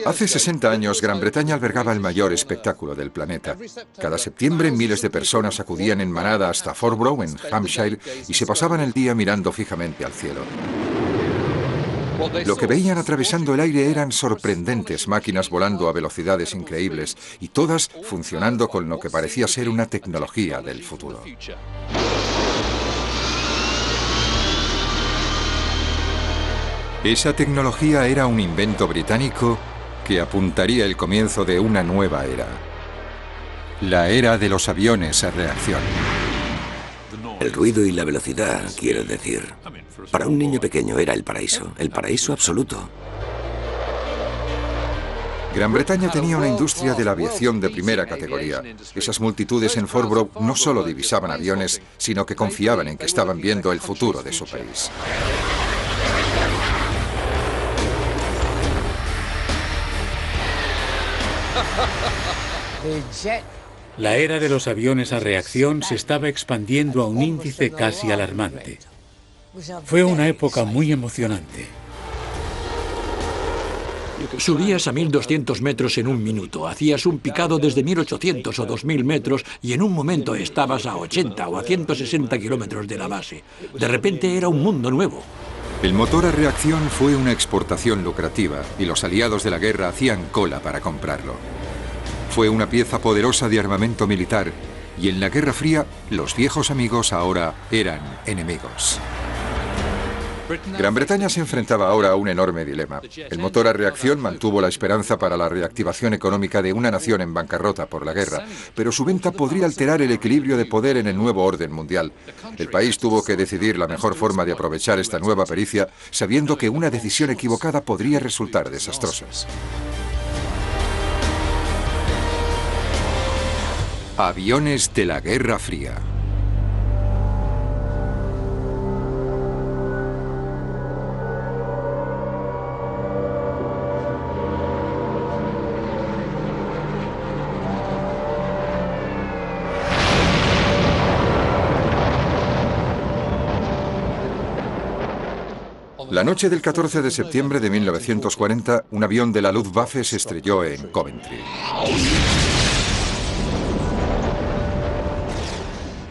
Hace 60 años, Gran Bretaña albergaba el mayor espectáculo del planeta. Cada septiembre, miles de personas acudían en manada hasta Forborough, en Hampshire, y se pasaban el día mirando fijamente al cielo. Lo que veían atravesando el aire eran sorprendentes máquinas volando a velocidades increíbles, y todas funcionando con lo que parecía ser una tecnología del futuro. Esa tecnología era un invento británico que apuntaría el comienzo de una nueva era. La era de los aviones a reacción. El ruido y la velocidad, quiero decir. Para un niño pequeño era el paraíso absoluto. Gran Bretaña tenía una industria de la aviación de primera categoría. Esas multitudes en Forborough no solo divisaban aviones, sino que confiaban en que estaban viendo el futuro de su país. La era de los aviones a reacción se estaba expandiendo a un índice casi alarmante. Fue una época muy emocionante. Subías a 1200 metros en un minuto, hacías un picado desde 1800 o 2000 metros y en un momento estabas a 80 o a 160 kilómetros de la base. De repente era un mundo nuevo. El motor a reacción fue una exportación lucrativa y los aliados de la guerra hacían cola para comprarlo. Fue una pieza poderosa de armamento militar y en la Guerra Fría los viejos amigos ahora eran enemigos. Gran Bretaña se enfrentaba ahora a un enorme dilema. El motor a reacción mantuvo la esperanza para la reactivación económica de una nación en bancarrota por la guerra, pero su venta podría alterar el equilibrio de poder en el nuevo orden mundial. El país tuvo que decidir la mejor forma de aprovechar esta nueva pericia, sabiendo que una decisión equivocada podría resultar desastrosa. Aviones de la Guerra Fría. La noche del 14 de septiembre de 1940, un avión de la Luftwaffe se estrelló en Coventry.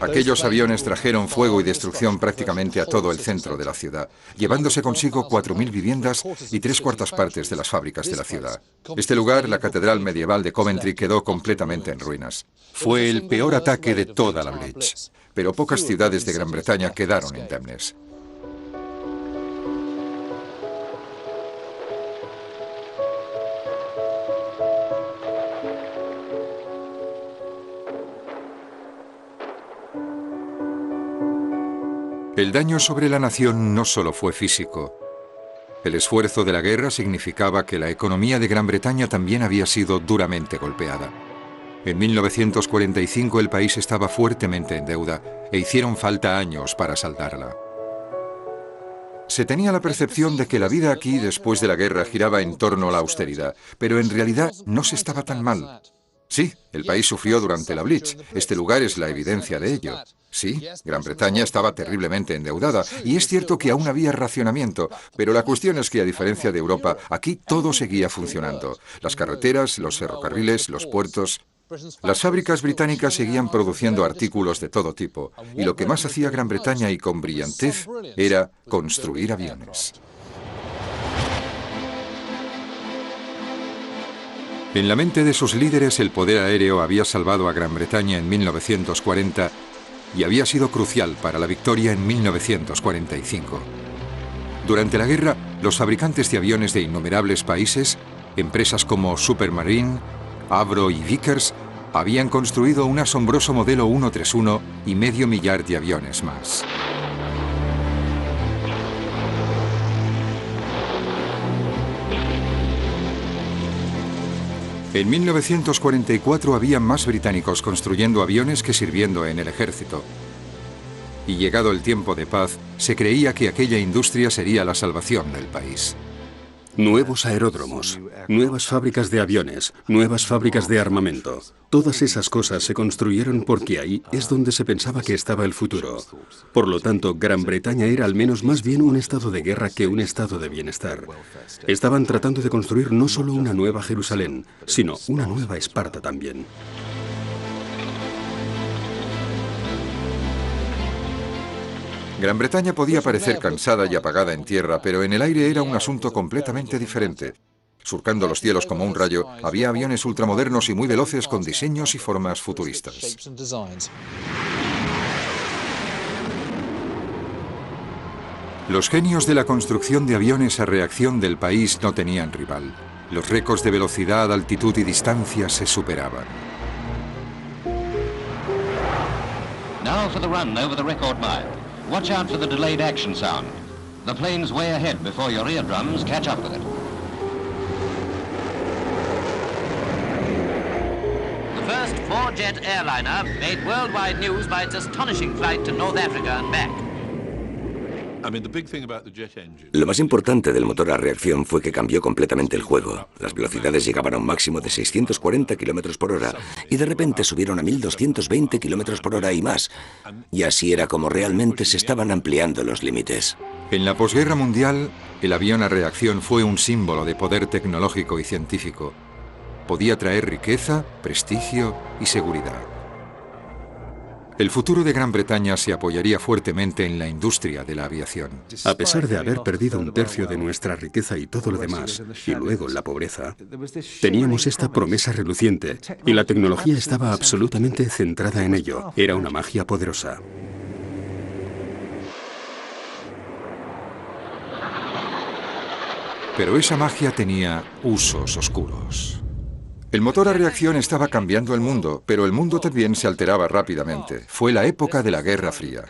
Aquellos aviones trajeron fuego y destrucción prácticamente a todo el centro de la ciudad, llevándose consigo 4000 viviendas y 3/4 partes de las fábricas de la ciudad. Este lugar, la catedral medieval de Coventry, quedó completamente en ruinas. Fue el peor ataque de toda la Blitz, pero pocas ciudades de Gran Bretaña quedaron indemnes. El daño sobre la nación no solo fue físico. El esfuerzo de la guerra significaba que la economía de Gran Bretaña también había sido duramente golpeada. En 1945 el país estaba fuertemente en deuda e hicieron falta años para saldarla. Se tenía la percepción de que la vida aquí después de la guerra giraba en torno a la austeridad, pero en realidad no se estaba tan mal. Sí, el país sufrió durante la Blitz. Este lugar es la evidencia de ello. Sí, Gran Bretaña estaba terriblemente endeudada y es cierto que aún había racionamiento, pero la cuestión es que a diferencia de Europa, aquí todo seguía funcionando. Las carreteras, los ferrocarriles, los puertos. Las fábricas británicas seguían produciendo artículos de todo tipo y lo que más hacía Gran Bretaña y con brillantez era construir aviones. En la mente de sus líderes, el poder aéreo había salvado a Gran Bretaña en 1940 y había sido crucial para la victoria en 1945. Durante la guerra, los fabricantes de aviones de innumerables países, empresas como Supermarine, Avro y Vickers, habían construido un asombroso modelo 131 y medio millar de aviones más. En 1944 había más británicos construyendo aviones que sirviendo en el ejército. Y llegado el tiempo de paz, se creía que aquella industria sería la salvación del país. Nuevos aeródromos, nuevas fábricas de aviones, nuevas fábricas de armamento. Todas esas cosas se construyeron porque ahí es donde se pensaba que estaba el futuro. Por lo tanto, Gran Bretaña era al menos más bien un estado de guerra que un estado de bienestar. Estaban tratando de construir no solo una nueva Jerusalén, sino una nueva Esparta también. Gran Bretaña podía parecer cansada y apagada en tierra, pero en el aire era un asunto completamente diferente. Surcando los cielos como un rayo, había aviones ultramodernos y muy veloces con diseños y formas futuristas. Los genios de la construcción de aviones a reacción del país no tenían rival. Los récords de velocidad, altitud y distancia se superaban. Now for the run over the record mile. Watch out for the delayed action sound. The plane's way ahead before your eardrums catch up with it. The first four-jet airliner made worldwide news by its astonishing flight to North Africa and back. Lo más importante del motor a reacción fue que cambió completamente el juego. Las velocidades llegaban a un máximo de 640 km por hora y de repente subieron a 1220 km por hora y más. Y así era como realmente se estaban ampliando los límites. En la posguerra mundial, el avión a reacción fue un símbolo de poder tecnológico y científico. Podía traer riqueza, prestigio y seguridad. El futuro de Gran Bretaña se apoyaría fuertemente en la industria de la aviación. A pesar de haber perdido un tercio de nuestra riqueza y todo lo demás, y luego la pobreza, teníamos esta promesa reluciente, y la tecnología estaba absolutamente centrada en ello. Era una magia poderosa. Pero esa magia tenía usos oscuros. El motor a reacción estaba cambiando el mundo, pero el mundo también se alteraba rápidamente. Fue la época de la Guerra Fría.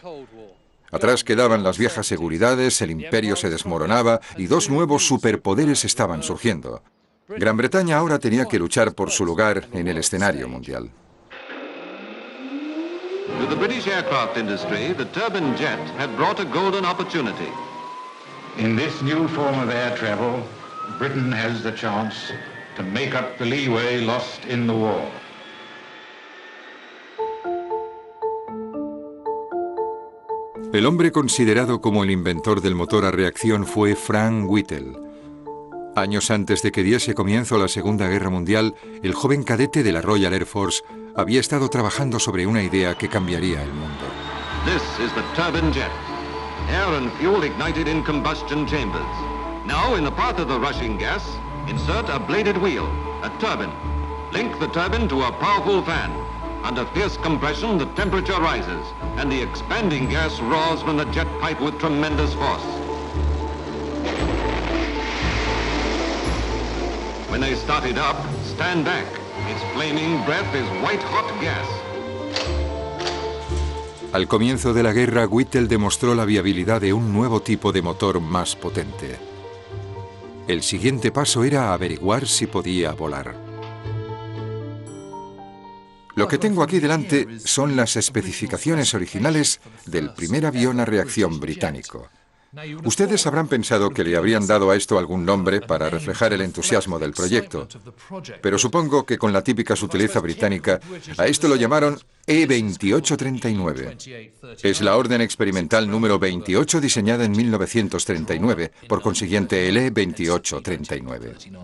Atrás quedaban las viejas seguridades, el imperio se desmoronaba y dos nuevos superpoderes estaban surgiendo. Gran Bretaña ahora tenía que luchar por su lugar en el escenario mundial. To the British aircraft industry, the turbine jet had brought a golden opportunity. In this new form of air travel, Britain has the chance to make up the leeway lost in the war. El hombre considerado como el inventor del motor a reacción fue Frank Whittle. Años antes de que diese comienzo la Segunda Guerra Mundial, el joven cadete de la Royal Air Force había estado trabajando sobre una idea que cambiaría el mundo. This is the turbine jet. Air and fuel ignited in combustion chambers. Now, in the path of the rushing gas, insert a bladed wheel, a turbine. Link the turbine to a powerful fan. Under fierce compression, the temperature rises, and the expanding gas roars from the jet pipe with tremendous force. When they start it up, stand back. Its flaming breath is white-hot gas. Al comienzo de la guerra, Whittle demostró la viabilidad de un nuevo tipo de motor más potente. El siguiente paso era averiguar si podía volar. Lo que tengo aquí delante son las especificaciones originales del primer avión a reacción británico. Ustedes habrán pensado que le habrían dado a esto algún nombre para reflejar el entusiasmo del proyecto, pero supongo que con la típica sutileza británica, a esto lo llamaron E-2839. Es la orden experimental número 28 diseñada en 1939, por consiguiente el E-2839.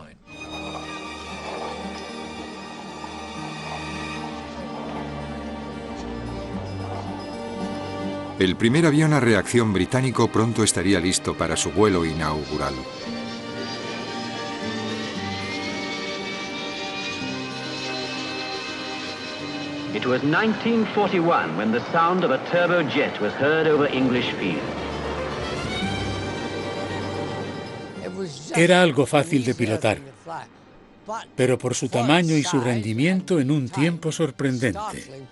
El primer avión a reacción británico pronto estaría listo para su vuelo inaugural. It was 1941 when the sound of a turbojet was heard over English fields. Era algo fácil de pilotar, pero por su tamaño y su rendimiento en un tiempo sorprendente.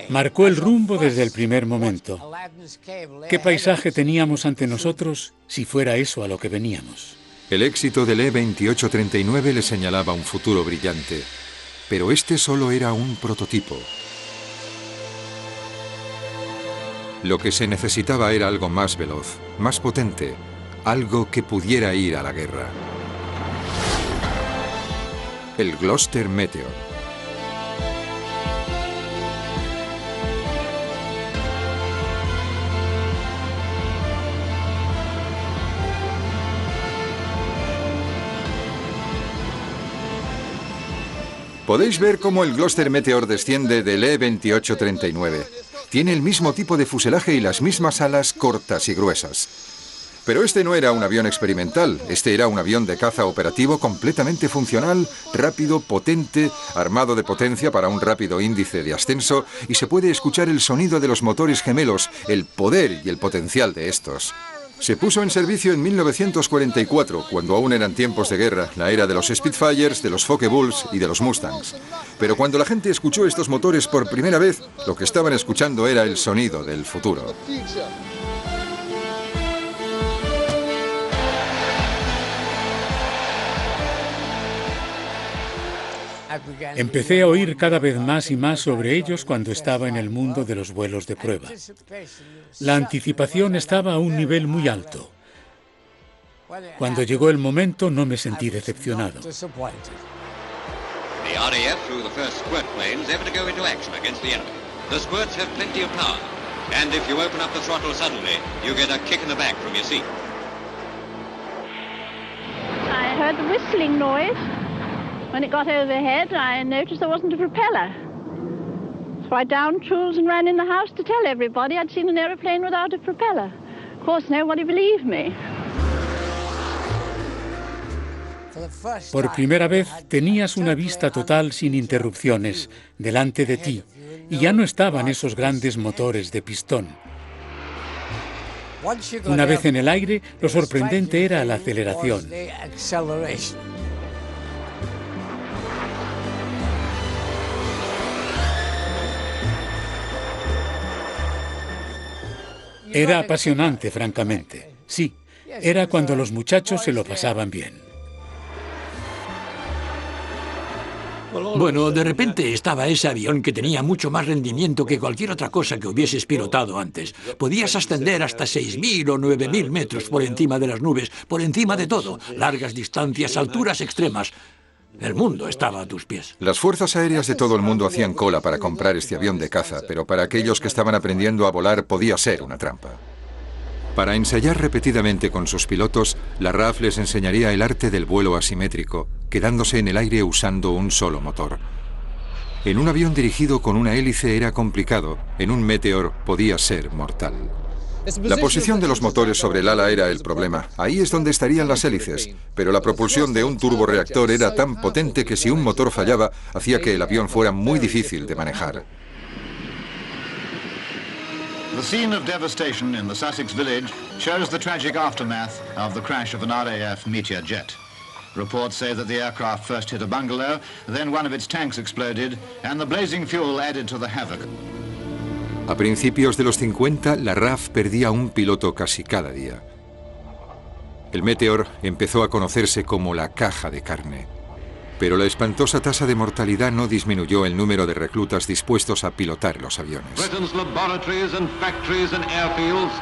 Marcó el rumbo desde el primer momento. ¿Qué paisaje teníamos ante nosotros si fuera eso a lo que veníamos? El éxito del E-2839 le señalaba un futuro brillante, pero este solo era un prototipo. Lo que se necesitaba era algo más veloz, más potente, algo que pudiera ir a la guerra. El Gloster Meteor. Podéis ver cómo el Gloster Meteor desciende del E-2839. Tiene el mismo tipo de fuselaje y las mismas alas cortas y gruesas. Pero este no era un avión experimental, este era un avión de caza operativo completamente funcional, rápido, potente, armado de potencia para un rápido índice de ascenso, y se puede escuchar el sonido de los motores gemelos, el poder y el potencial de estos. Se puso en servicio en 1944, cuando aún eran tiempos de guerra, la era de los Spitfires, de los Focke-Wulfs y de los Mustangs. Pero cuando la gente escuchó estos motores por primera vez, lo que estaban escuchando era el sonido del futuro. Empecé a oír cada vez más y más sobre ellos cuando estaba en el mundo de los vuelos de prueba. La anticipación estaba a un nivel muy alto. Cuando llegó el momento, no me sentí decepcionado. The RAF flew the first squirt planes ever to go into action against the enemy. The squirts have plenty of power, and if you open up the throttle suddenly, you get a kick in the back from your seat. I heard the whistling noise. When it got overhead, I noticed there wasn't a propeller. So I downed tools and ran in the house to tell everybody I'd seen an aeroplane without a propeller. Of course, nobody believed me. Por primera vez tenías una vista total sin interrupciones delante de ti y ya no estaban esos grandes motores de pistón. Una vez en el aire, lo sorprendente era la aceleración. Era apasionante, francamente. Sí, era cuando los muchachos se lo pasaban bien. Bueno, de repente estaba ese avión que tenía mucho más rendimiento que cualquier otra cosa que hubieses pilotado antes. Podías ascender hasta 6.000 o 9.000 metros por encima de las nubes, por encima de todo, largas distancias, alturas extremas. El mundo estaba a tus pies. Las fuerzas aéreas de todo el mundo hacían cola para comprar este avión de caza, pero para aquellos que estaban aprendiendo a volar podía ser una trampa. Para ensayar repetidamente con sus pilotos, la RAF les enseñaría el arte del vuelo asimétrico, quedándose en el aire usando un solo motor. En un avión dirigido con una hélice era complicado, en un Meteor podía ser mortal. La posición de los motores sobre el ala era el problema. Ahí es donde estarían las hélices, pero la propulsión de un turborreactor era tan potente que si un motor fallaba, hacía que el avión fuera muy difícil de manejar. The scene of devastation in the Sussex village shows the tragic aftermath of the crash of an RAF Meteor jet. Reports say that the aircraft first hit a bungalow, then one of its tanks exploded, and the blazing fuel added to the havoc. A principios de los 50, la RAF perdía un piloto casi cada día. El Meteor empezó a conocerse como la caja de carne. Pero la espantosa tasa de mortalidad no disminuyó el número de reclutas dispuestos a pilotar los aviones. Britain's laboratories and factories and airfields.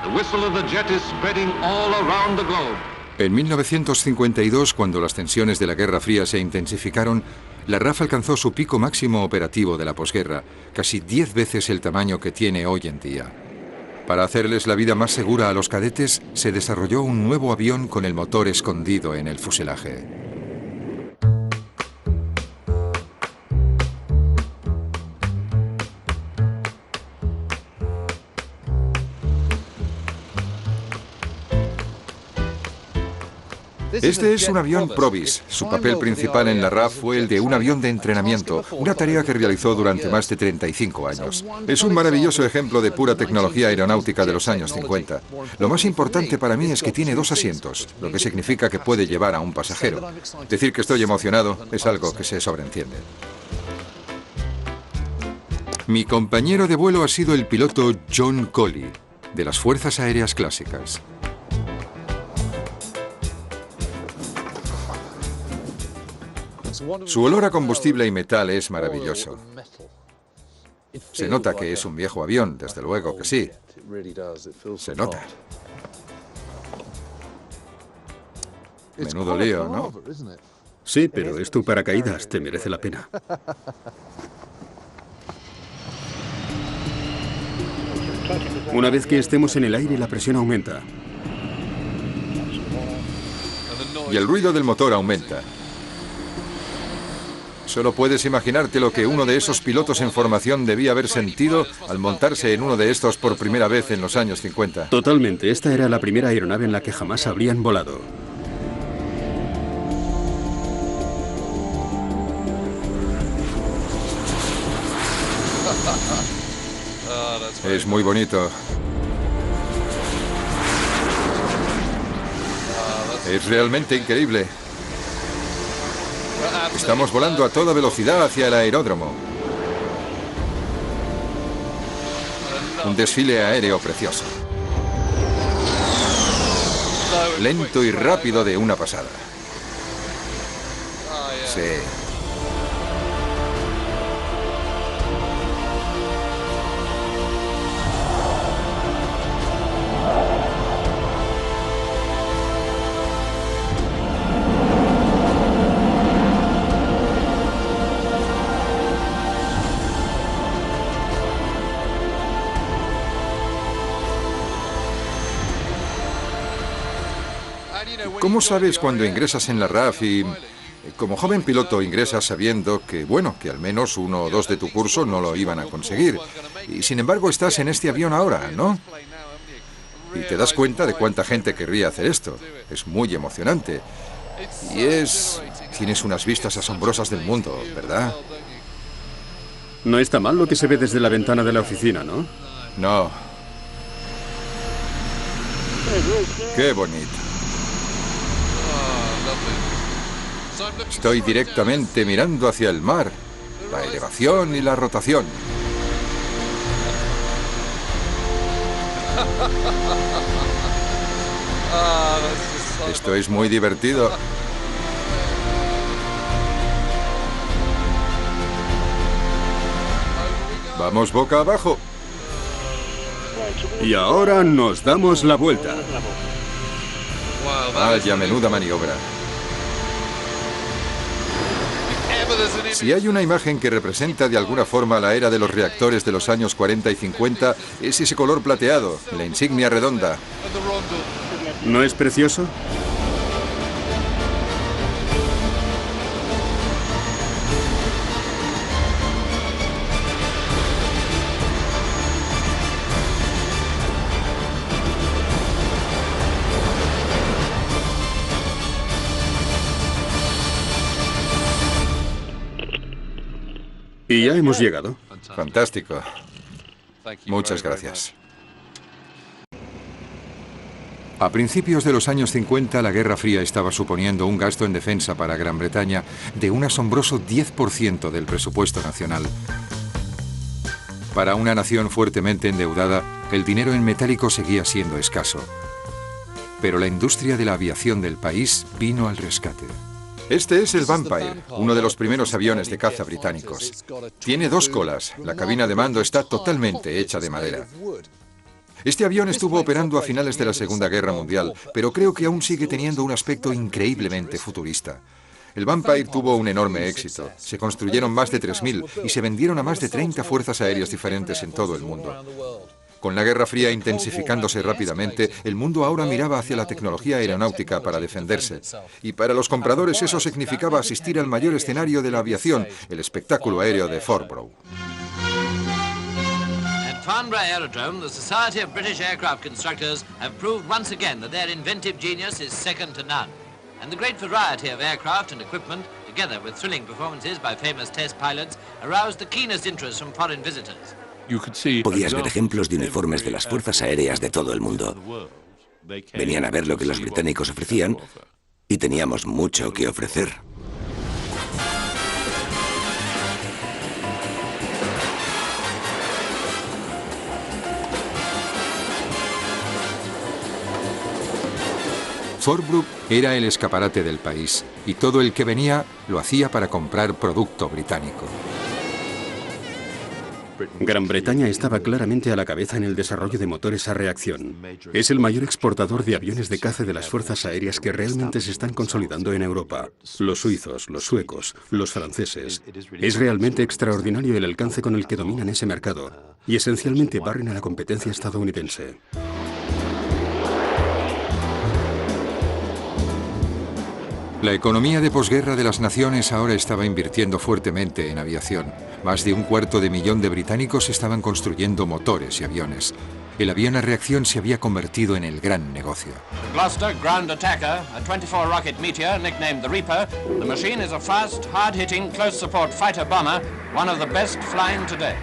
The whistle of the jet is spreading all around the globe. En 1952, cuando las tensiones de la Guerra Fría se intensificaron, la RAF alcanzó su pico máximo operativo de la posguerra, casi 10 veces el tamaño que tiene hoy en día. Para hacerles la vida más segura a los cadetes, se desarrolló un nuevo avión con el motor escondido en el fuselaje. Este es un avión Provis. Su papel principal en la RAF fue el de un avión de entrenamiento, una tarea que realizó durante más de 35 años. Es un maravilloso ejemplo de pura tecnología aeronáutica de los años 50. Lo más importante para mí es que tiene 2 asientos, lo que significa que puede llevar a un pasajero. Decir que estoy emocionado es algo que se sobreentiende. Mi compañero de vuelo ha sido el piloto John Colley, de las Fuerzas Aéreas Clásicas. Su olor a combustible y metal es maravilloso. Se nota que es un viejo avión, desde luego que sí. Se nota. Menudo lío, ¿no? Sí, pero es tu paracaídas, te merece la pena. Una vez que estemos en el aire, la presión aumenta. Y el ruido del motor aumenta. Solo puedes imaginarte lo que uno de esos pilotos en formación debía haber sentido al montarse en uno de estos por primera vez en los años 50. Totalmente, esta era la primera aeronave en la que jamás habrían volado. Es muy bonito. Es realmente increíble. Estamos volando a toda velocidad hacia el aeródromo. Un desfile aéreo precioso. Lento y rápido de una pasada. Sí. ¿Cómo sabes cuando ingresas en la RAF y, como joven piloto, ingresas sabiendo que, bueno, que al menos 1 o 2 de tu curso no lo iban a conseguir? Y sin embargo estás en este avión ahora, ¿no? Y te das cuenta de cuánta gente querría hacer esto. Es muy emocionante. Y tienes unas vistas asombrosas del mundo, ¿verdad? No está mal lo que se ve desde la ventana de la oficina, ¿no? No. Qué bonito. Estoy directamente mirando hacia el mar, la elevación y la rotación. Esto es muy divertido. Vamos boca abajo. Y ahora nos damos la vuelta. Vaya menuda maniobra. Si hay una imagen que representa de alguna forma la era de los reactores de los años 40 y 50, es ese color plateado, la insignia redonda. ¿No es precioso? Y ya hemos llegado. Fantástico. Muchas gracias. A principios de los años 50, la Guerra Fría estaba suponiendo un gasto en defensa para Gran Bretaña de un asombroso 10% del presupuesto nacional. Para una nación fuertemente endeudada, el dinero en metálico seguía siendo escaso. Pero la industria de la aviación del país vino al rescate. Este es el Vampire, uno de los primeros aviones de caza británicos. Tiene 2 colas, la cabina de mando está totalmente hecha de madera. Este avión estuvo operando a finales de la Segunda Guerra Mundial, pero creo que aún sigue teniendo un aspecto increíblemente futurista. El Vampire tuvo un enorme éxito. Se construyeron más de 3.000 y se vendieron a más de 30 fuerzas aéreas diferentes en todo el mundo. Con la Guerra Fría intensificándose rápidamente, el mundo ahora miraba hacia la tecnología aeronáutica para defenderse. Y para los compradores eso significaba asistir al mayor escenario de la aviación, el espectáculo aéreo de Farnborough. At Farnborough Aerodrome, the Society of British Aircraft Constructors have proved once again that their inventive genius is second to none. And the great variety of aircraft and equipment, together with thrilling performances by famous test pilots, aroused the keenest interest from foreign visitors. Podías ver ejemplos de uniformes de las fuerzas aéreas de todo el mundo. Venían a ver lo que los británicos ofrecían y teníamos mucho que ofrecer. Farnborough era el escaparate del país y todo el que venía lo hacía para comprar producto británico. Gran Bretaña estaba claramente a la cabeza en el desarrollo de motores a reacción. Es el mayor exportador de aviones de caza de las fuerzas aéreas que realmente se están consolidando en Europa. Los suizos, los suecos, los franceses. Es realmente extraordinario el alcance con el que dominan ese mercado y esencialmente barren a la competencia estadounidense. La economía de posguerra de las naciones ahora estaba invirtiendo fuertemente en aviación. Más de 250.000 de británicos estaban construyendo motores y aviones. El avión a reacción se había convertido en el gran negocio. Gloucester Ground Attacker, a 24-rocket Meteor nicknamed the Reaper. The machine is a fast, hard-hitting, close-support fighter bomber, one of the best flying today.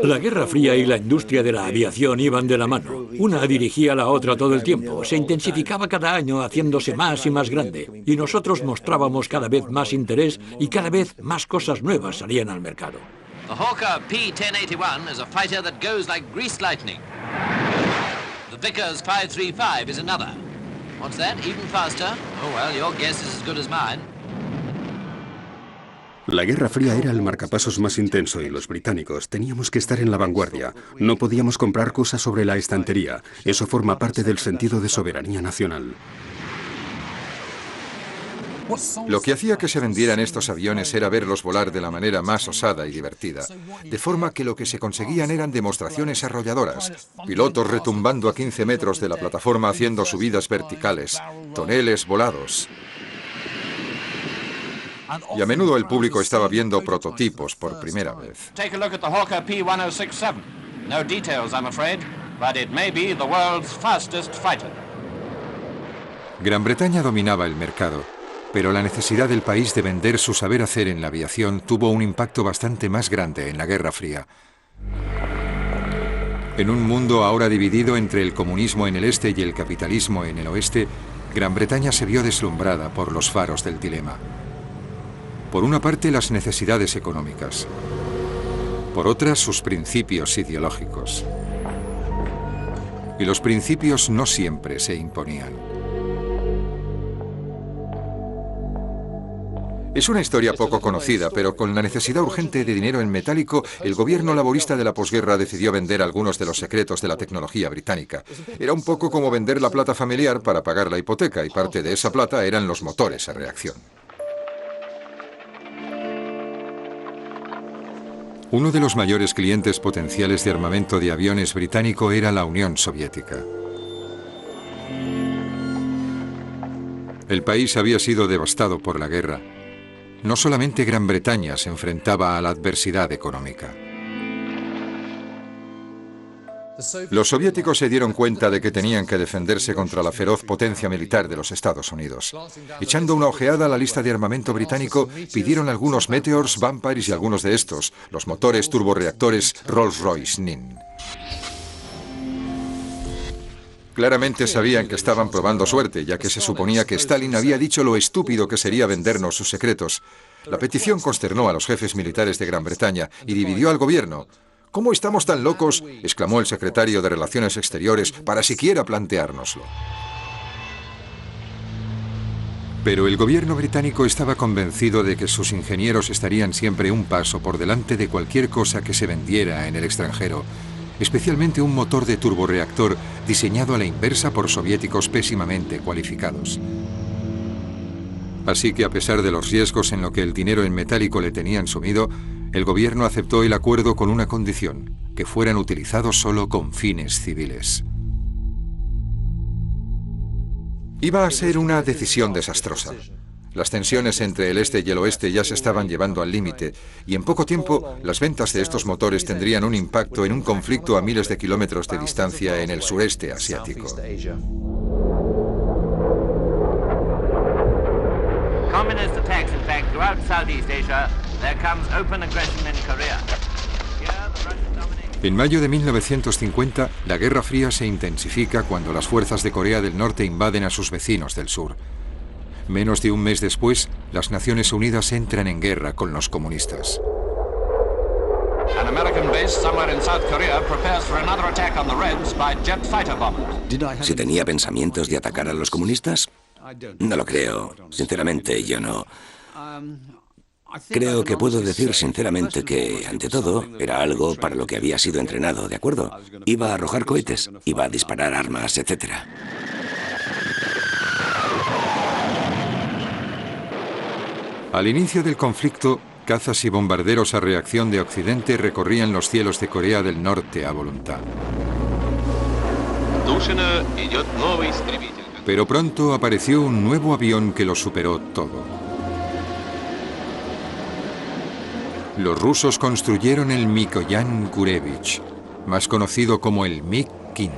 La Guerra Fría y la industria de la aviación iban de la mano. Una dirigía a la otra todo el tiempo. Se intensificaba cada año, haciéndose más y más grande. Y nosotros mostrábamos cada vez más interés y cada vez más cosas nuevas salían al mercado. The Hawker P-1081 is a fighter that goes like greased lightning. The Vickers 535 is another. What's that? Even faster? Oh, well, your guess is as good as mine. La Guerra Fría era el marcapasos más intenso y los británicos teníamos que estar en la vanguardia. No podíamos comprar cosas sobre la estantería. Eso forma parte del sentido de soberanía nacional. Lo que hacía que se vendieran estos aviones era verlos volar de la manera más osada y divertida, de forma que lo que se conseguían eran demostraciones arrolladoras, pilotos retumbando a 15 metros de la plataforma haciendo subidas verticales, toneles volados. Y a menudo el público estaba viendo prototipos por primera vez. Take a look at the Hawker P1067. No details, I'm afraid, but it may be the world's fastest fighter. Gran Bretaña dominaba el mercado, pero la necesidad del país de vender su saber hacer en la aviación tuvo un impacto bastante más grande en la Guerra Fría. En un mundo ahora dividido entre el comunismo en el este y el capitalismo en el oeste, Gran Bretaña se vio deslumbrada por los faros del dilema. Por una parte, las necesidades económicas. Por otra, sus principios ideológicos. Y los principios no siempre se imponían. Es una historia poco conocida, pero con la necesidad urgente de dinero en metálico, el gobierno laborista de la posguerra decidió vender algunos de los secretos de la tecnología británica. Era un poco como vender la plata familiar para pagar la hipoteca, y parte de esa plata eran los motores a reacción. Uno de los mayores clientes potenciales de armamento de aviones británico era la Unión Soviética. El país había sido devastado por la guerra. No solamente Gran Bretaña se enfrentaba a la adversidad económica. Los soviéticos se dieron cuenta de que tenían que defenderse contra la feroz potencia militar de los Estados Unidos. Echando una ojeada a la lista de armamento británico, pidieron algunos Meteors, Vampires y algunos de estos, los motores turborreactores Rolls-Royce Nin. Claramente sabían que estaban probando suerte, ya que se suponía que Stalin había dicho lo estúpido que sería vendernos sus secretos. La petición consternó a los jefes militares de Gran Bretaña y dividió al gobierno. ¿Cómo estamos tan locos?, exclamó el secretario de Relaciones Exteriores, para siquiera planteárnoslo. Pero el gobierno británico estaba convencido de que sus ingenieros estarían siempre un paso por delante de cualquier cosa que se vendiera en el extranjero, especialmente un motor de turborreactor diseñado a la inversa por soviéticos pésimamente cualificados. Así que a pesar de los riesgos en lo que el dinero en metálico le tenían sumido, el gobierno aceptó el acuerdo con una condición, que fueran utilizados solo con fines civiles. Iba a ser una decisión desastrosa. Las tensiones entre el este y el oeste ya se estaban llevando al límite, y en poco tiempo las ventas de estos motores tendrían un impacto en un conflicto a miles de kilómetros de distancia en el sureste asiático. Communist attacks, in fact, throughout Southeast Asia. There comes open aggression in Korea. En mayo de 1950, la Guerra Fría se intensifica cuando las fuerzas de Corea del Norte invaden a sus vecinos del sur. Menos de un mes después, las Naciones Unidas entran en guerra con los comunistas. An American base somewhere in South Korea prepares for another attack on the Reds by jet fighter bombers. ¿Si tenía pensamientos de atacar a los comunistas? No lo creo. Sinceramente, yo no. Creo que puedo decir sinceramente que, ante todo, era algo para lo que había sido entrenado, ¿de acuerdo? Iba a arrojar cohetes, iba a disparar armas, etc. Al inicio del conflicto, cazas y bombarderos a reacción de Occidente recorrían los cielos de Corea del Norte a voluntad. Pero pronto apareció un nuevo avión que lo superó todo. Los rusos construyeron el Mikoyan Gurevich, más conocido como el MiG-15.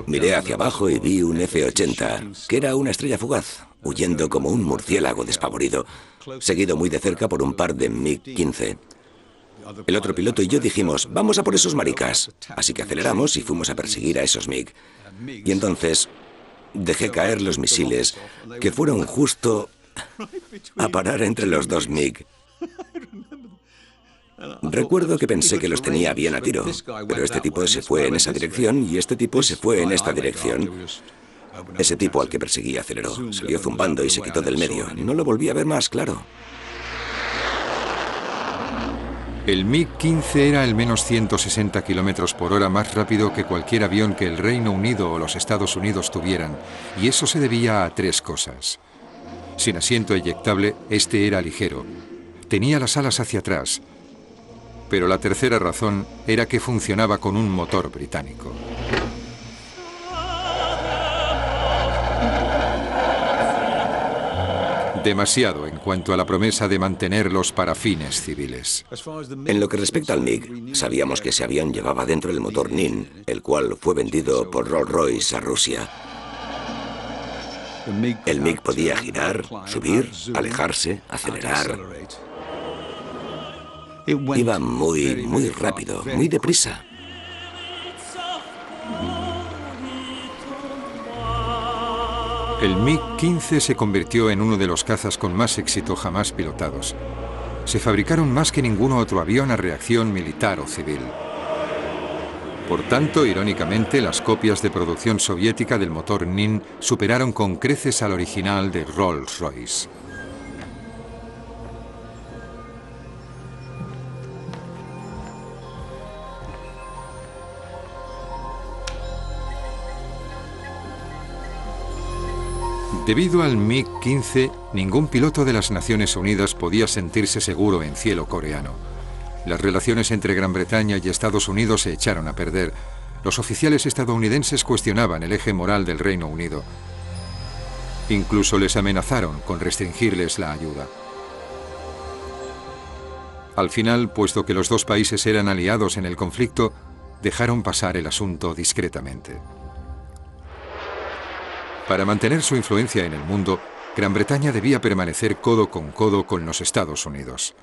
Miré hacia abajo y vi un F-80, que era una estrella fugaz, huyendo como un murciélago despavorido, seguido muy de cerca por un par de MiG-15. El otro piloto y yo dijimos, vamos a por esos maricas. Así que aceleramos y fuimos a perseguir a esos MiG. Y entonces dejé caer los misiles, que fueron justo a parar entre los dos MiG. Recuerdo que pensé que los tenía bien a tiro, pero este tipo se fue en esa dirección y este tipo se fue en esta dirección. Ese tipo al que perseguí aceleró, salió zumbando y se quitó del medio. No lo volví a ver más, claro. El MiG-15 era al menos 160 kilómetros por hora más rápido que cualquier avión que el Reino Unido o los Estados Unidos tuvieran, y eso se debía a tres cosas. Sin asiento eyectable, este era ligero. Tenía las alas hacia atrás. Pero la tercera razón era que funcionaba con un motor británico. Demasiado en cuanto a la promesa de mantenerlos para fines civiles. En lo que respecta al MiG, sabíamos que ese avión llevaba dentro el motor NIN, el cual fue vendido por Rolls-Royce a Rusia. El MiG podía girar, subir, alejarse, acelerar. Iba muy rápido, muy deprisa. El MiG-15 se convirtió en uno de los cazas con más éxito jamás pilotados. Se fabricaron más que ningún otro avión a reacción militar o civil. Por tanto, irónicamente, las copias de producción soviética del motor NIN superaron con creces al original de Rolls-Royce. Debido al MiG-15, ningún piloto de las Naciones Unidas podía sentirse seguro en cielo coreano. Las relaciones entre Gran Bretaña y Estados Unidos se echaron a perder. Los oficiales estadounidenses cuestionaban el eje moral del Reino Unido. Incluso les amenazaron con restringirles la ayuda. Al final, puesto que los dos países eran aliados en el conflicto, dejaron pasar el asunto discretamente. Para mantener su influencia en el mundo, Gran Bretaña debía permanecer codo con los Estados Unidos.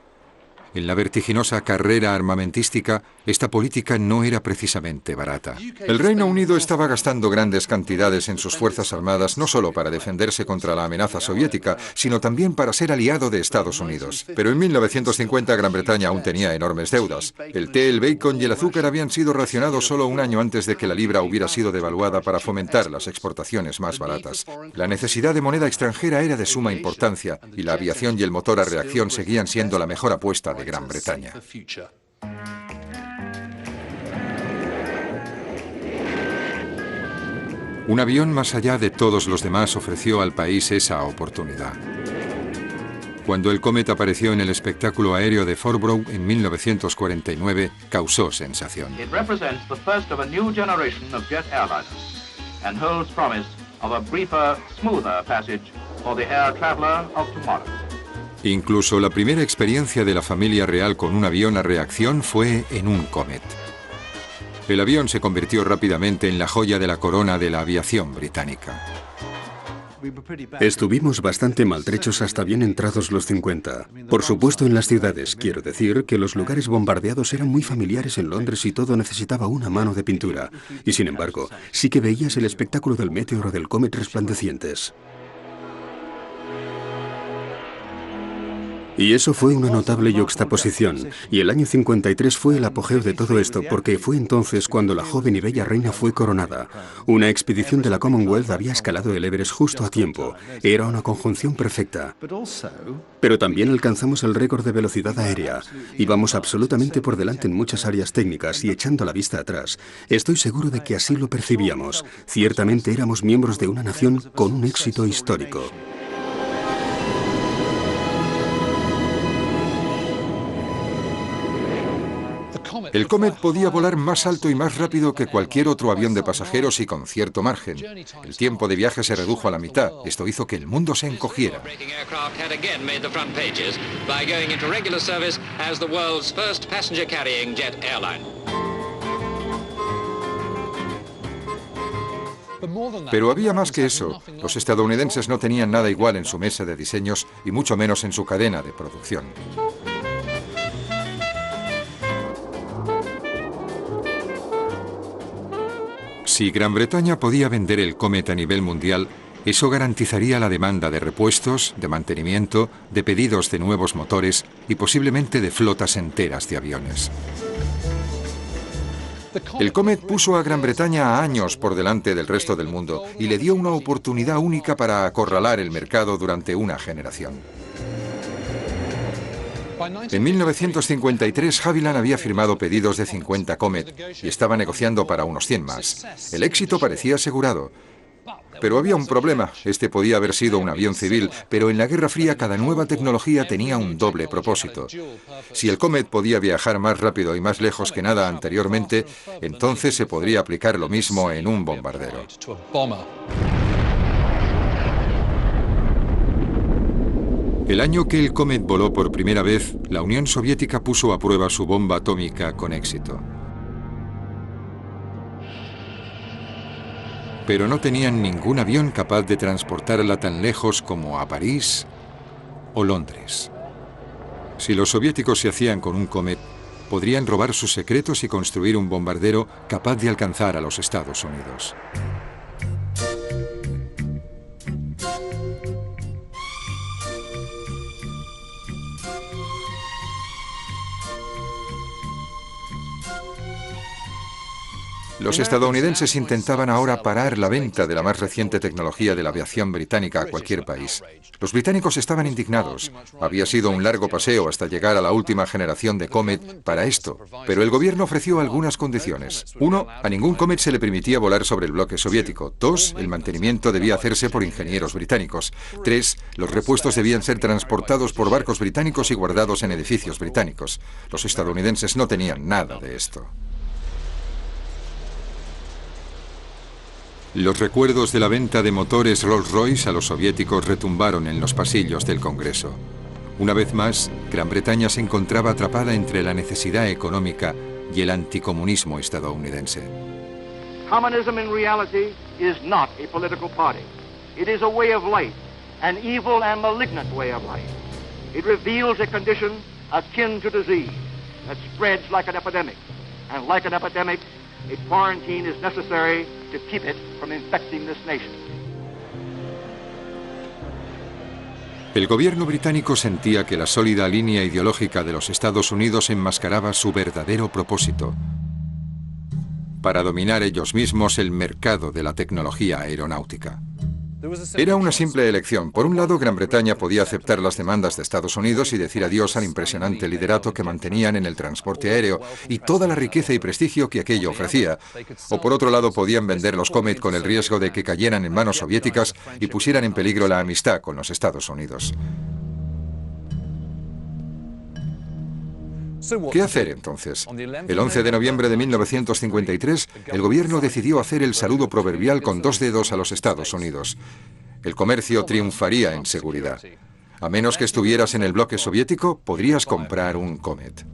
En la vertiginosa carrera armamentística, esta política no era precisamente barata. El Reino Unido estaba gastando grandes cantidades en sus fuerzas armadas no solo para defenderse contra la amenaza soviética, sino también para ser aliado de Estados Unidos. Pero en 1950 Gran Bretaña aún tenía enormes deudas. El té, el bacon y el azúcar habían sido racionados solo un año antes de que la libra hubiera sido devaluada para fomentar las exportaciones más baratas. La necesidad de moneda extranjera era de suma importancia y la aviación y el motor a reacción seguían siendo la mejor apuesta de Gran Bretaña. Un avión más allá de todos los demás ofreció al país esa oportunidad. Cuando el Comet apareció en el espectáculo aéreo de Farnborough en 1949, causó sensación. It represents the first of a new generation of jet airliners and holds promise of a briefer, smoother passage for the air traveler of tomorrow. Incluso la primera experiencia de la familia real con un avión a reacción fue en un Comet. El avión se convirtió rápidamente en la joya de la corona de la aviación británica. Estuvimos bastante maltrechos hasta bien entrados los 50. Por supuesto en las ciudades, quiero decir que los lugares bombardeados eran muy familiares en Londres y todo necesitaba una mano de pintura. Y sin embargo, sí que veías el espectáculo del meteoro del Comet resplandecientes. Y eso fue una notable yuxtaposición, y el año 53 fue el apogeo de todo esto, porque fue entonces cuando la joven y bella reina fue coronada. Una expedición de la Commonwealth había escalado el Everest justo a tiempo. Era una conjunción perfecta. Pero también alcanzamos el récord de velocidad aérea. Íbamos absolutamente por delante en muchas áreas técnicas y echando la vista atrás, estoy seguro de que así lo percibíamos. Ciertamente éramos miembros de una nación con un éxito histórico. El Comet podía volar más alto y más rápido que cualquier otro avión de pasajeros y con cierto margen. El tiempo de viaje se redujo a la mitad. Esto hizo que el mundo se encogiera. Pero había más que eso. Los estadounidenses no tenían nada igual en su mesa de diseños y mucho menos en su cadena de producción. Si Gran Bretaña podía vender el Comet a nivel mundial, eso garantizaría la demanda de repuestos, de mantenimiento, de pedidos de nuevos motores y posiblemente de flotas enteras de aviones. El Comet puso a Gran Bretaña a años por delante del resto del mundo y le dio una oportunidad única para acorralar el mercado durante una generación. En 1953, Havilland había firmado pedidos de 50 Comet y estaba negociando para unos 100 más. El éxito parecía asegurado. Pero había un problema. Este podía haber sido un avión civil, pero en la Guerra Fría cada nueva tecnología tenía un doble propósito. Si el Comet podía viajar más rápido y más lejos que nada anteriormente, entonces se podría aplicar lo mismo en un bombardero. El año que el Comet voló por primera vez, la Unión Soviética puso a prueba su bomba atómica con éxito. Pero no tenían ningún avión capaz de transportarla tan lejos como a París o Londres. Si los soviéticos se hacían con un Comet, podrían robar sus secretos y construir un bombardero capaz de alcanzar a los Estados Unidos. Los estadounidenses intentaban ahora parar la venta de la más reciente tecnología de la aviación británica a cualquier país. Los británicos estaban indignados. Había sido un largo paseo hasta llegar a la última generación de Comet para esto, pero el gobierno ofreció algunas condiciones. 1. A ningún Comet se le permitía volar sobre el bloque soviético. 2. El mantenimiento debía hacerse por ingenieros británicos. 3. Los repuestos debían ser transportados por barcos británicos y guardados en edificios británicos. Los estadounidenses no tenían nada de esto. Los recuerdos de la venta de motores Rolls-Royce a los soviéticos retumbaron en los pasillos del Congreso. Una vez más, Gran Bretaña se encontraba atrapada entre la necesidad económica y el anticomunismo estadounidense. Communism in reality is not a political party. It is a way of life, an evil and malignant way of life. It reveals a condition akin to disease that spreads like an epidemic, and like an epidemic, a quarantine is necessary to keep it from infecting this nation. El gobierno británico sentía que la sólida línea ideológica de los Estados Unidos enmascaraba su verdadero propósito: para dominar ellos mismos el mercado de la tecnología aeronáutica. Era una simple elección. Por un lado, Gran Bretaña podía aceptar las demandas de Estados Unidos y decir adiós al impresionante liderato que mantenían en el transporte aéreo y toda la riqueza y prestigio que aquello ofrecía. O por otro lado, podían vender los Comet con el riesgo de que cayeran en manos soviéticas y pusieran en peligro la amistad con los Estados Unidos. ¿Qué hacer entonces? El 11 de noviembre de 1953, el gobierno decidió hacer el saludo proverbial con 2 dedos a los Estados Unidos. El comercio triunfaría en seguridad. A menos que estuvieras en el bloque soviético, podrías comprar un Comet.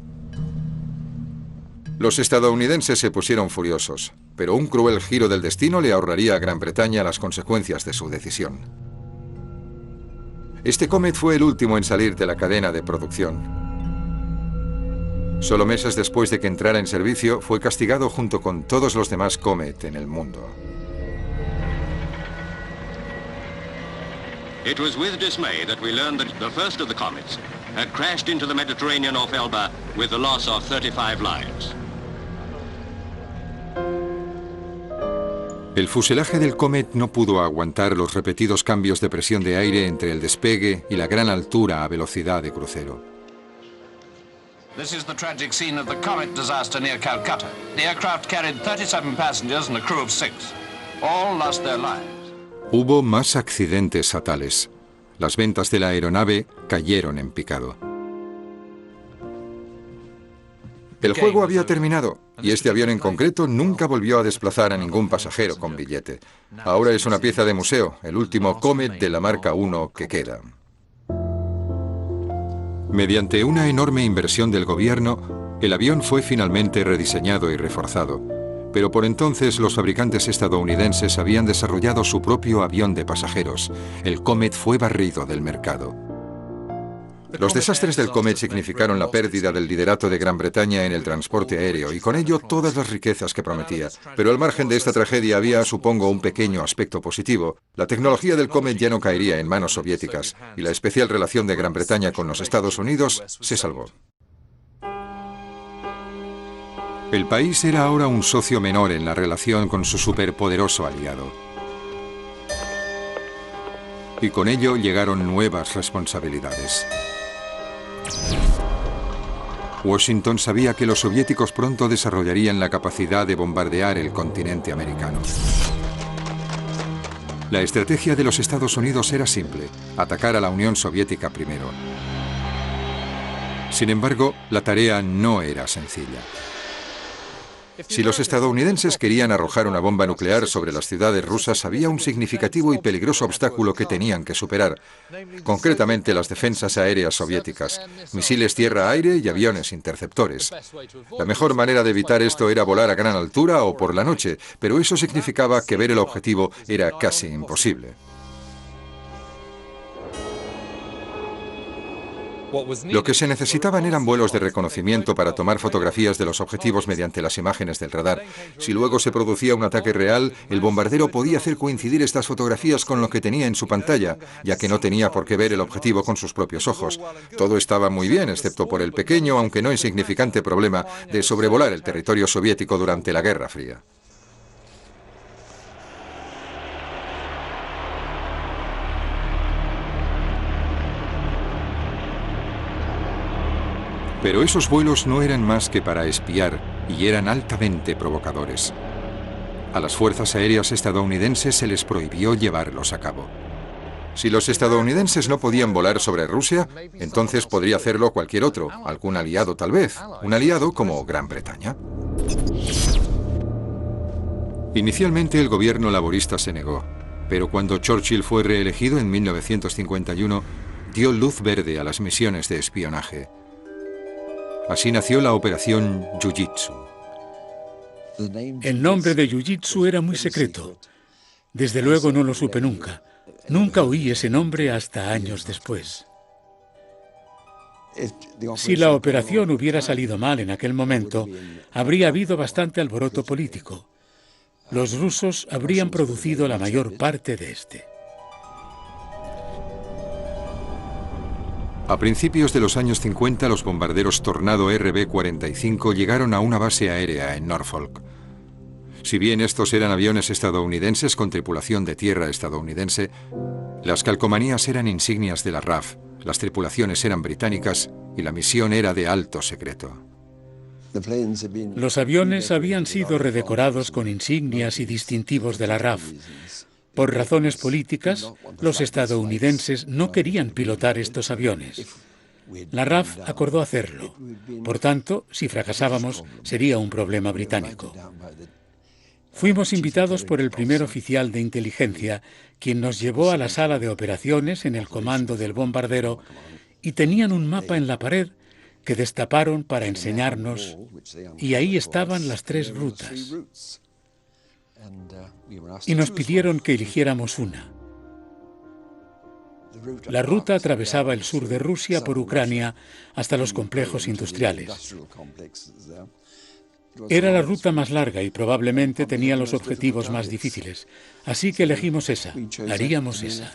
Los estadounidenses se pusieron furiosos, pero un cruel giro del destino le ahorraría a Gran Bretaña las consecuencias de su decisión. Este Comet fue el último en salir de la cadena de producción. Solo meses después de que entrara en servicio, fue castigado junto con todos los demás Comet en el mundo. It was with dismay that we learned that the first of the comets had crashed into the Mediterranean off Elba with the loss of 35 lives. El fuselaje del Comet no pudo aguantar los repetidos cambios de presión de aire entre el despegue y la gran altura a velocidad de crucero. This is the tragic scene of the Comet disaster near Calcutta. The aircraft carried 37 passengers and a crew of 6. All lost their lives. Hubo más accidentes fatales. Las ventas de la aeronave cayeron en picado. El juego había terminado, y este avión en concreto nunca volvió a desplazar a ningún pasajero con billete. Ahora es una pieza de museo, el último Comet de la marca 1 que queda. Mediante una enorme inversión del gobierno, el avión fue finalmente rediseñado y reforzado. Pero por entonces los fabricantes estadounidenses habían desarrollado su propio avión de pasajeros. El Comet fue barrido del mercado. Los desastres del Comet significaron la pérdida del liderato de Gran Bretaña en el transporte aéreo y con ello todas las riquezas que prometía. Pero al margen de esta tragedia había, supongo, un pequeño aspecto positivo. La tecnología del Comet ya no caería en manos soviéticas y la especial relación de Gran Bretaña con los Estados Unidos se salvó. El país era ahora un socio menor en la relación con su superpoderoso aliado. Y con ello llegaron nuevas responsabilidades. Washington sabía que los soviéticos pronto desarrollarían la capacidad de bombardear el continente americano. La estrategia de los Estados Unidos era simple: atacar a la Unión Soviética primero. Sin embargo, la tarea no era sencilla. Si los estadounidenses querían arrojar una bomba nuclear sobre las ciudades rusas, había un significativo y peligroso obstáculo que tenían que superar, concretamente las defensas aéreas soviéticas, misiles tierra-aire y aviones interceptores. La mejor manera de evitar esto era volar a gran altura o por la noche, pero eso significaba que ver el objetivo era casi imposible. Lo que se necesitaban eran vuelos de reconocimiento para tomar fotografías de los objetivos mediante las imágenes del radar. Si luego se producía un ataque real, el bombardero podía hacer coincidir estas fotografías con lo que tenía en su pantalla, ya que no tenía por qué ver el objetivo con sus propios ojos. Todo estaba muy bien, excepto por el pequeño, aunque no insignificante problema de sobrevolar el territorio soviético durante la Guerra Fría. Pero esos vuelos no eran más que para espiar y eran altamente provocadores. A las fuerzas aéreas estadounidenses se les prohibió llevarlos a cabo. Si los estadounidenses no podían volar sobre Rusia, entonces podría hacerlo cualquier otro, algún aliado tal vez, un aliado como Gran Bretaña. Inicialmente el gobierno laborista se negó, pero cuando Churchill fue reelegido en 1951, dio luz verde a las misiones de espionaje. Así nació la Operación Jiu-Jitsu. El nombre de Jiu-Jitsu era muy secreto. Desde luego no lo supe nunca. Nunca oí ese nombre hasta años después. Si la operación hubiera salido mal en aquel momento, habría habido bastante alboroto político. Los rusos habrían producido la mayor parte de este. A principios de los años 50, los bombarderos Tornado RB-45 llegaron a una base aérea en Norfolk. Si bien estos eran aviones estadounidenses con tripulación de tierra estadounidense, las calcomanías eran insignias de la RAF, las tripulaciones eran británicas y la misión era de alto secreto. Los aviones habían sido redecorados con insignias y distintivos de la RAF. Por razones políticas, los estadounidenses no querían pilotar estos aviones. La RAF acordó hacerlo. Por tanto, si fracasábamos, sería un problema británico. Fuimos invitados por el primer oficial de inteligencia, quien nos llevó a la sala de operaciones en el comando del bombardero, y tenían un mapa en la pared que destaparon para enseñarnos, y ahí estaban las 3 rutas. Y nos pidieron que eligiéramos una. La ruta atravesaba el sur de Rusia por Ucrania hasta los complejos industriales. Era la ruta más larga y probablemente tenía los objetivos más difíciles, así que elegimos esa, haríamos esa.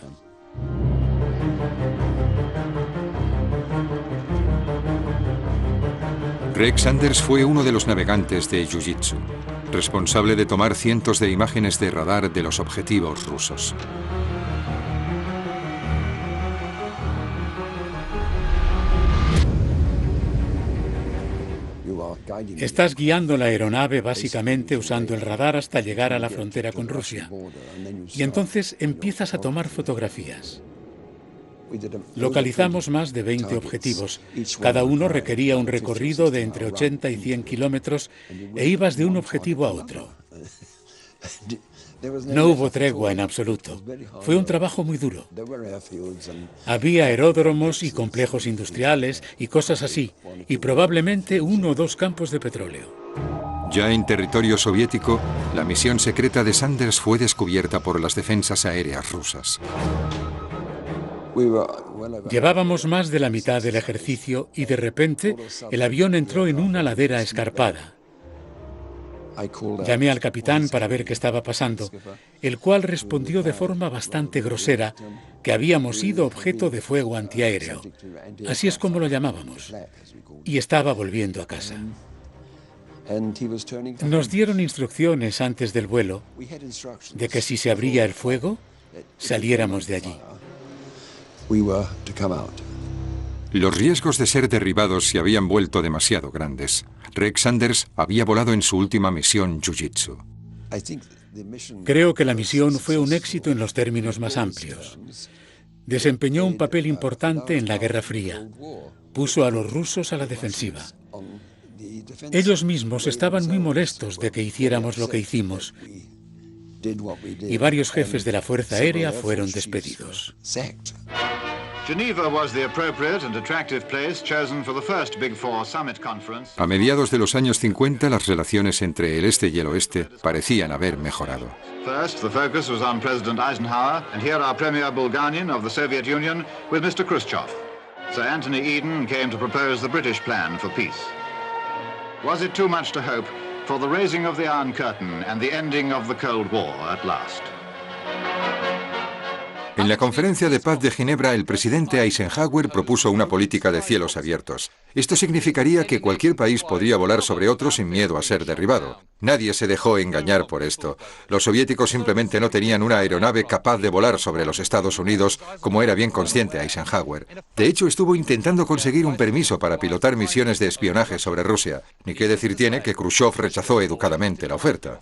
Rex Sanders fue uno de los navegantes de Jiu-Jitsu, responsable de tomar cientos de imágenes de radar de los objetivos rusos. Estás guiando la aeronave básicamente usando el radar hasta llegar a la frontera con Rusia. Y entonces empiezas a tomar fotografías. Localizamos más de 20 objetivos. Cada uno requería un recorrido de entre 80 y 100 kilómetros e ibas de un objetivo a otro. No hubo tregua en absoluto. Fue un trabajo muy duro. Había aeródromos y complejos industriales y cosas así, y probablemente 1 o 2 campos de petróleo. Ya en territorio soviético, la misión secreta de Sanders fue descubierta por las defensas aéreas rusas. Llevábamos más de la mitad del ejercicio y de repente el avión entró en una ladera escarpada. Llamé al capitán para ver qué estaba pasando, el cual respondió de forma bastante grosera que habíamos sido objeto de fuego antiaéreo. Así es como lo llamábamos. Y estaba volviendo a casa. Nos dieron instrucciones antes del vuelo de que si se abría el fuego, saliéramos de allí. Los riesgos de ser derribados se habían vuelto demasiado grandes. Rex Sanders había volado en su última misión Jiu-Jitsu. Creo que la misión fue un éxito en los términos más amplios. Desempeñó un papel importante en la Guerra Fría. Puso a los rusos a la defensiva. Ellos mismos estaban muy molestos de que hiciéramos lo que hicimos. Y varios jefes de la Fuerza Aérea fueron despedidos. Geneva was the appropriate and attractive place chosen for the first Big Four summit conference. A mediados de los años 50, las relaciones entre el este y el oeste parecían haber mejorado. First, the focus was on President Eisenhower, and here our Premier Bulgarian of the Soviet Union with Mr. Khrushchev. Sir Anthony Eden came to propose the British plan for peace. Was it too much to hope for the raising of the Iron Curtain and the ending of the Cold War at last? En la Conferencia de Paz de Ginebra, el presidente Eisenhower propuso una política de cielos abiertos. Esto significaría que cualquier país podría volar sobre otro sin miedo a ser derribado. Nadie se dejó engañar por esto. Los soviéticos simplemente no tenían una aeronave capaz de volar sobre los Estados Unidos, como era bien consciente Eisenhower. De hecho, estuvo intentando conseguir un permiso para pilotar misiones de espionaje sobre Rusia. Ni qué decir tiene que Khrushchev rechazó educadamente la oferta.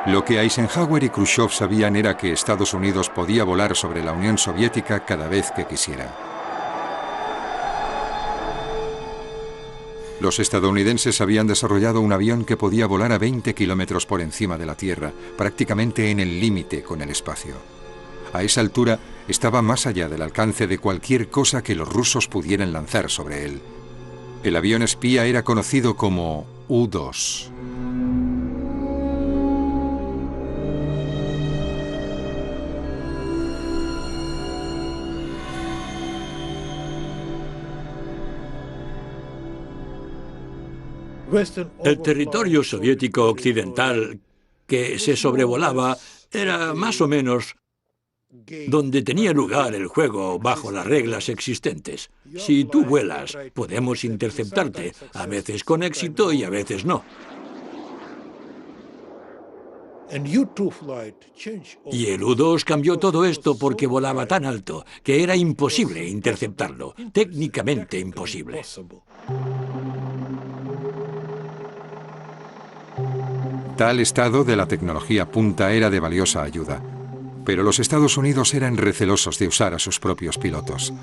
Lo que Eisenhower y Khrushchev sabían era que Estados Unidos podía volar sobre la Unión Soviética cada vez que quisiera. Los estadounidenses habían desarrollado un avión que podía volar a 20 kilómetros por encima de la Tierra, prácticamente en el límite con el espacio. A esa altura estaba más allá del alcance de cualquier cosa que los rusos pudieran lanzar sobre él. El avión espía era conocido como U-2. El territorio soviético occidental que se sobrevolaba era más o menos donde tenía lugar el juego bajo las reglas existentes. Si tú vuelas, podemos interceptarte, a veces con éxito y a veces no. Y el U-2 cambió todo esto porque volaba tan alto que era imposible interceptarlo, técnicamente imposible. Tal estado de la tecnología punta era de valiosa ayuda, pero los Estados Unidos eran recelosos de usar a sus propios pilotos.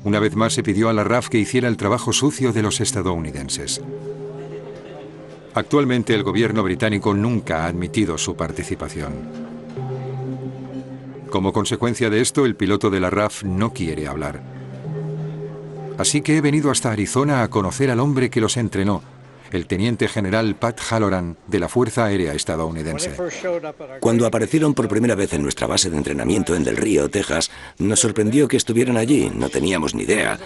Una vez más se pidió a la RAF que hiciera el trabajo sucio de los estadounidenses. Actualmente el gobierno británico nunca ha admitido su participación. Como consecuencia de esto, el piloto de la RAF no quiere hablar. Así que he venido hasta Arizona a conocer al hombre que los entrenó, el teniente general Pat Halloran de la Fuerza Aérea estadounidense. Cuando aparecieron por primera vez en nuestra base de entrenamiento en Del Río, Texas, nos sorprendió que estuvieran allí. No teníamos ni idea.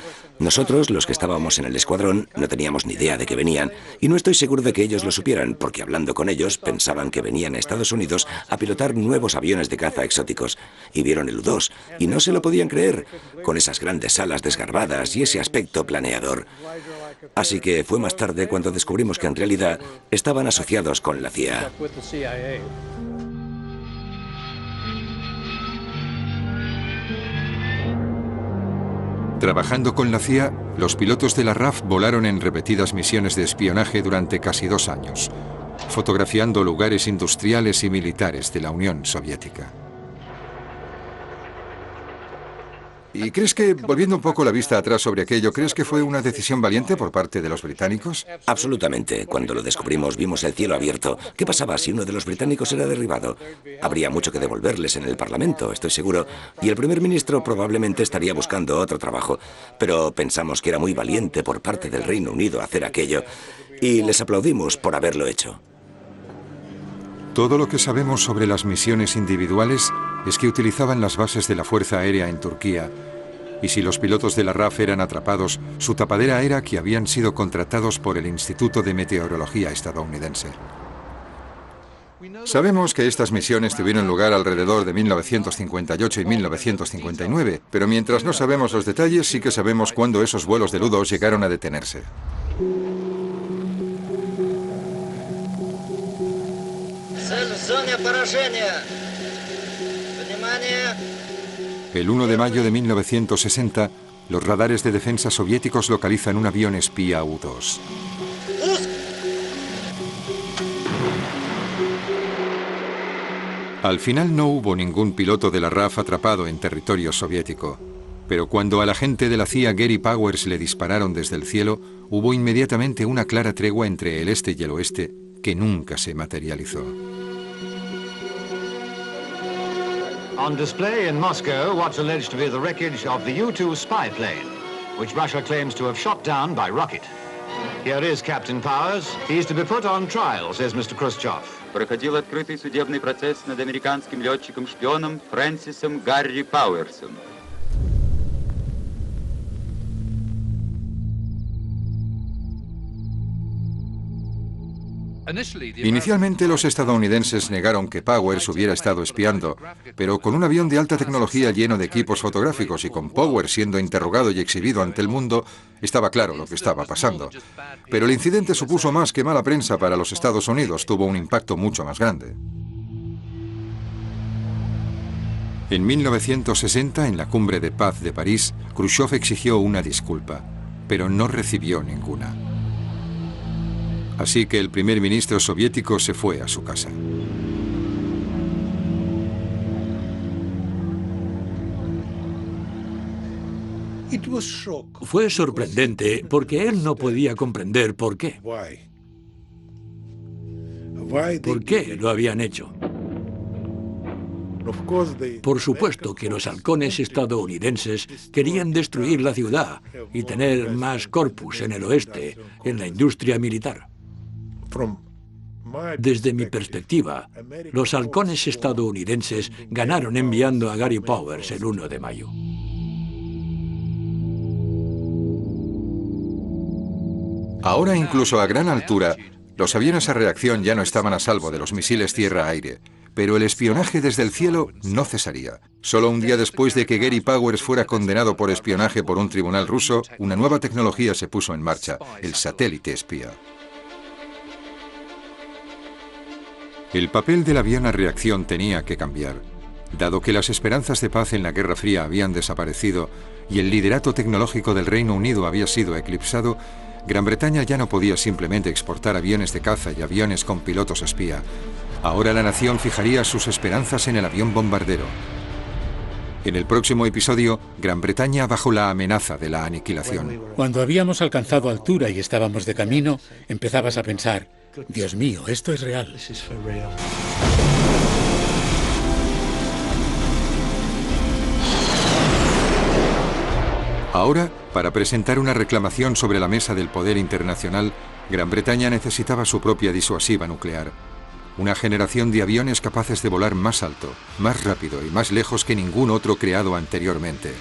Nosotros, los que estábamos en el escuadrón, no teníamos ni idea de que venían, y no estoy seguro de que ellos lo supieran, porque hablando con ellos pensaban que venían a Estados Unidos a pilotar nuevos aviones de caza exóticos, y vieron el U-2, y no se lo podían creer, con esas grandes alas desgarbadas y ese aspecto planeador. Así que fue más tarde cuando descubrimos que en realidad estaban asociados con la CIA. Trabajando con la CIA, los pilotos de la RAF volaron en repetidas misiones de espionaje durante casi 2 años, fotografiando lugares industriales y militares de la Unión Soviética. ¿Y crees que, volviendo un poco la vista atrás sobre aquello, crees que fue una decisión valiente por parte de los británicos? Absolutamente. Cuando lo descubrimos vimos el cielo abierto. ¿Qué pasaba si uno de los británicos era derribado? Habría mucho que devolverles en el Parlamento, estoy seguro, y el primer ministro probablemente estaría buscando otro trabajo. Pero pensamos que era muy valiente por parte del Reino Unido hacer aquello, y les aplaudimos por haberlo hecho. Todo lo que sabemos sobre las misiones individuales es que utilizaban las bases de la Fuerza Aérea en Turquía, y si los pilotos de la RAF eran atrapados, su tapadera era que habían sido contratados por el Instituto de Meteorología estadounidense. Sabemos que estas misiones tuvieron lugar alrededor de 1958 y 1959, pero mientras no sabemos los detalles, sí que sabemos cuándo esos vuelos del U-2 llegaron a detenerse. El 1 de mayo de 1960, los radares de defensa soviéticos localizan un avión espía U-2. Al final no hubo ningún piloto de la RAF atrapado en territorio soviético, pero cuando al agente de la CIA Gary Powers le dispararon desde el cielo, hubo inmediatamente una clara tregua entre el este y el oeste que nunca se materializó. On display in Moscow, what's alleged to be the wreckage of the U-2 spy plane, which Russia claims to have shot down by rocket. Here is Captain Powers. He's to be put on trial, says Mr. Khrushchev. Проходил открытый судебный процесс над американским летчиком-шпионом Фрэнсисом Гарри Пауэрсом. Inicialmente los estadounidenses negaron que Powers hubiera estado espiando, pero con un avión de alta tecnología lleno de equipos fotográficos y con Powers siendo interrogado y exhibido ante el mundo, estaba claro lo que estaba pasando. Pero el incidente supuso más que mala prensa para los Estados Unidos, tuvo un impacto mucho más grande. En 1960, en la Cumbre de Paz de París, Khrushchev exigió una disculpa, pero no recibió ninguna. Así que el primer ministro soviético se fue a su casa. Fue sorprendente porque él no podía comprender por qué. ¿Por qué lo habían hecho? Por supuesto que los halcones estadounidenses querían destruir la ciudad y tener más corpus en el oeste, en la industria militar. Desde mi perspectiva, los halcones estadounidenses ganaron enviando a Gary Powers el 1 de mayo. Ahora, incluso a gran altura, los aviones a reacción ya no estaban a salvo de los misiles tierra-aire, pero el espionaje desde el cielo no cesaría. Solo un día después de que Gary Powers fuera condenado por espionaje por un tribunal ruso, una nueva tecnología se puso en marcha, el satélite espía. El papel del avión a reacción tenía que cambiar. Dado que las esperanzas de paz en la Guerra Fría habían desaparecido y el liderato tecnológico del Reino Unido había sido eclipsado, Gran Bretaña ya no podía simplemente exportar aviones de caza y aviones con pilotos espía. Ahora la nación fijaría sus esperanzas en el avión bombardero. En el próximo episodio, Gran Bretaña bajo la amenaza de la aniquilación. Cuando habíamos alcanzado altura y estábamos de camino, empezabas a pensar: Dios mío, esto es real. Ahora, para presentar una reclamación sobre la mesa del poder internacional, Gran Bretaña necesitaba su propia disuasiva nuclear. Una generación de aviones capaces de volar más alto, más rápido y más lejos que ningún otro creado anteriormente.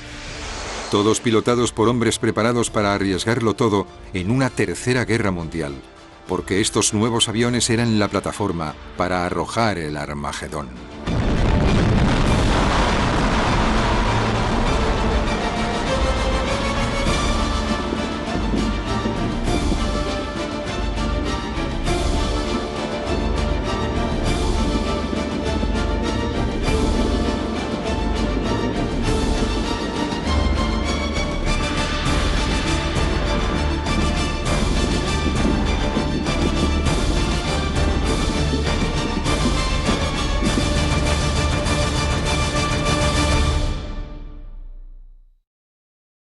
todos pilotados por hombres preparados para arriesgarlo todo en una tercera guerra mundial, porque estos nuevos aviones eran la plataforma para arrojar el Armagedón.